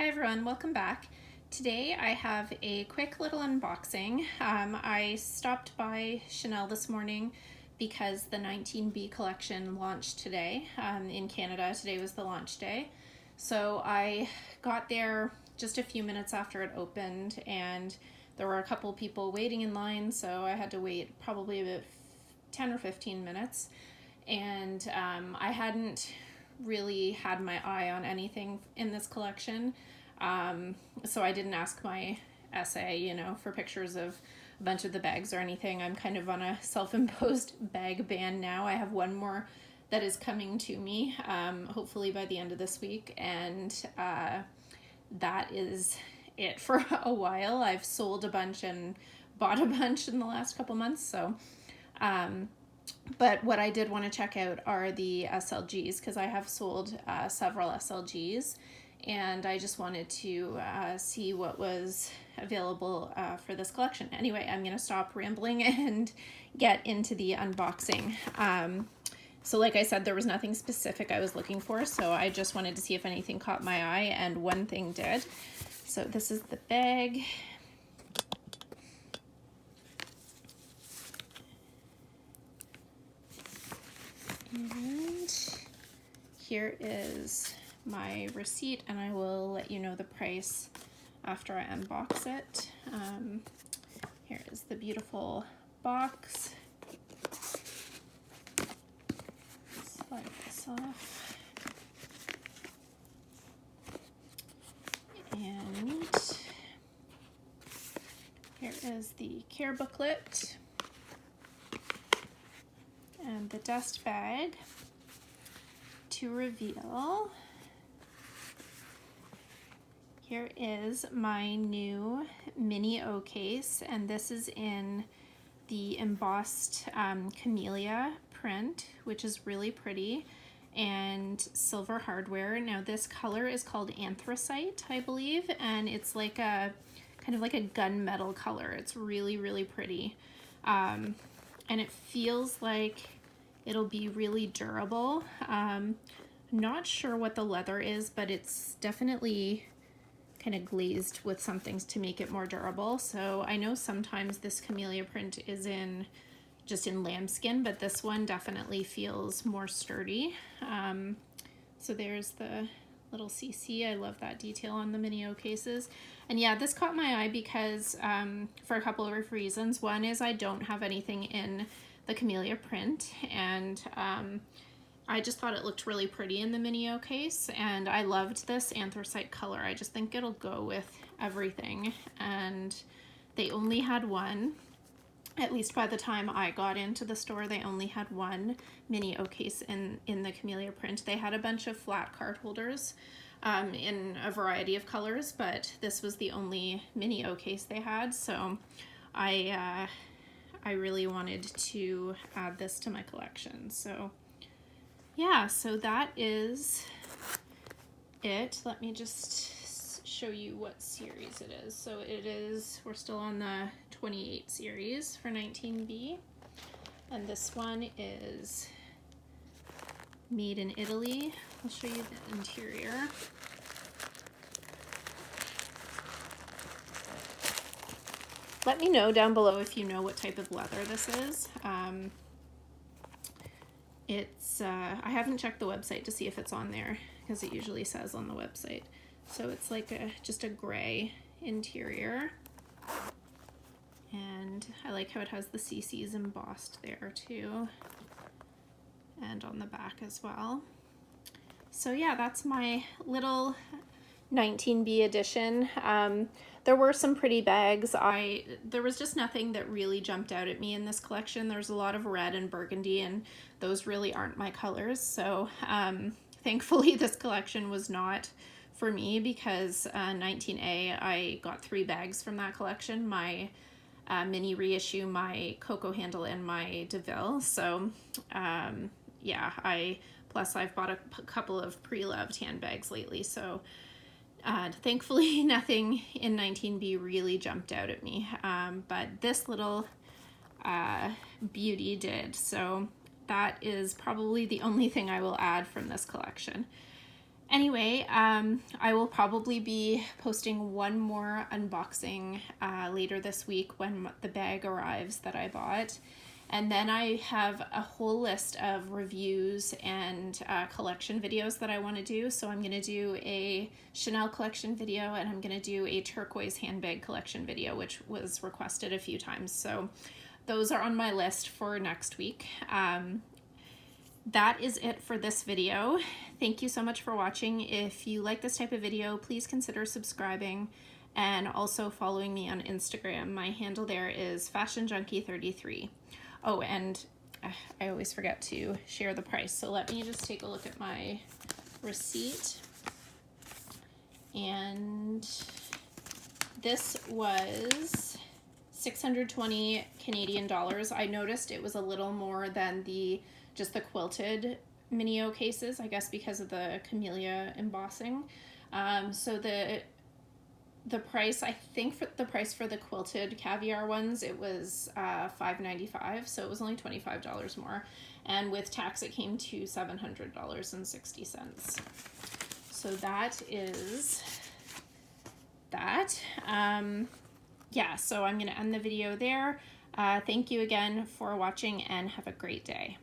Hi everyone, welcome back. Today I have a quick little unboxing. I stopped by Chanel this morning because the 19B collection launched today in Canada. Today was the launch day. So I got there just a few minutes after it opened and there were a couple people waiting in line, so I had to wait probably about 10 or 15 minutes. And I hadn't really had my eye on anything in this collection. So I didn't ask my SA, for pictures of a bunch of the bags or anything. I'm kind of on a self-imposed bag ban now. I have one more that is coming to me, hopefully by the end of this week. And that is it for a while. I've sold a bunch and bought a bunch in the last couple months. So, but what I did want to check out are the SLGs because I have sold several SLGs and I just wanted to see what was available for this collection. Anyway, I'm going to stop rambling and get into the unboxing. So like I said, there was nothing specific I was looking for, so I just wanted to see if anything caught my eye, and one thing did. So this is the bag. And here is my receipt, and I will let you know the price after I unbox it. Here is the beautiful box. Slide this off. And here is the care booklet and the dust bag to reveal. Here is my new mini O case, and this is in the embossed camellia print, which is really pretty, and silver hardware. Now this color is called anthracite, I believe, and it's like a kind of like a gunmetal color. It's really, really pretty. And it feels like it'll be really durable. Not sure what the leather is, but it's definitely kind of glazed with some things to make it more durable. So I know sometimes this camellia print is just in lambskin, but this one definitely feels more sturdy. So there's the little CC. I love that detail on the mini O cases. And yeah, this caught my eye because for a couple of reasons. One is I don't have anything in the camellia print, and I just thought it looked really pretty in the mini O case, and I loved this anthracite color. I just think it'll go with everything, and they only had one. At least by the time I got into the store, they only had one mini O case in the camellia print. They had a bunch of flat card holders in a variety of colors, but this was the only mini O case they had, so I really wanted to add this to my collection. So yeah, so that is it. Let me just show you what series it is. So we're still on the 28 series for 19B. And this one is made in Italy. I'll show you the interior. Let me know down below if you know what type of leather this is. I haven't checked the website to see if it's on there because it usually says on the website. So it's like just a gray interior. And I like how it has the CCs embossed there too. And on the back as well. So yeah, that's my little 19B edition. There were some pretty bags. There was just nothing that really jumped out at me in this collection. There's a lot of red and burgundy, and those really aren't my colors. So thankfully this collection was not for me because 19A, I got 3 bags from that collection. My mini reissue, my Coco Handle, and my DeVille. So yeah, plus I've bought a couple of pre-loved handbags lately. So thankfully nothing in 19B really jumped out at me, but this little beauty did. So that is probably the only thing I will add from this collection. Anyway, I will probably be posting one more unboxing later this week when the bag arrives that I bought. And then I have a whole list of reviews and collection videos that I want to do. So I'm going to do a Chanel collection video, and I'm going to do a turquoise handbag collection video, which was requested a few times. So those are on my list for next week. That is it for this video. Thank you so much for watching. If you like this type of video, please consider subscribing and also following me on Instagram. My handle there is FashionJunkie33. Oh, and I always forget to share the price. So let me just take a look at my receipt. And this was 620 Canadian dollars. I noticed it was a little more than just the quilted Mini-O cases, I guess because of the camellia embossing. So the price, I think for the price for the quilted caviar ones, it was $5.95, so it was only $25 more. And with tax, it came to $700.60. So that is that. Yeah, so I'm going to end the video there. Thank you again for watching, and have a great day.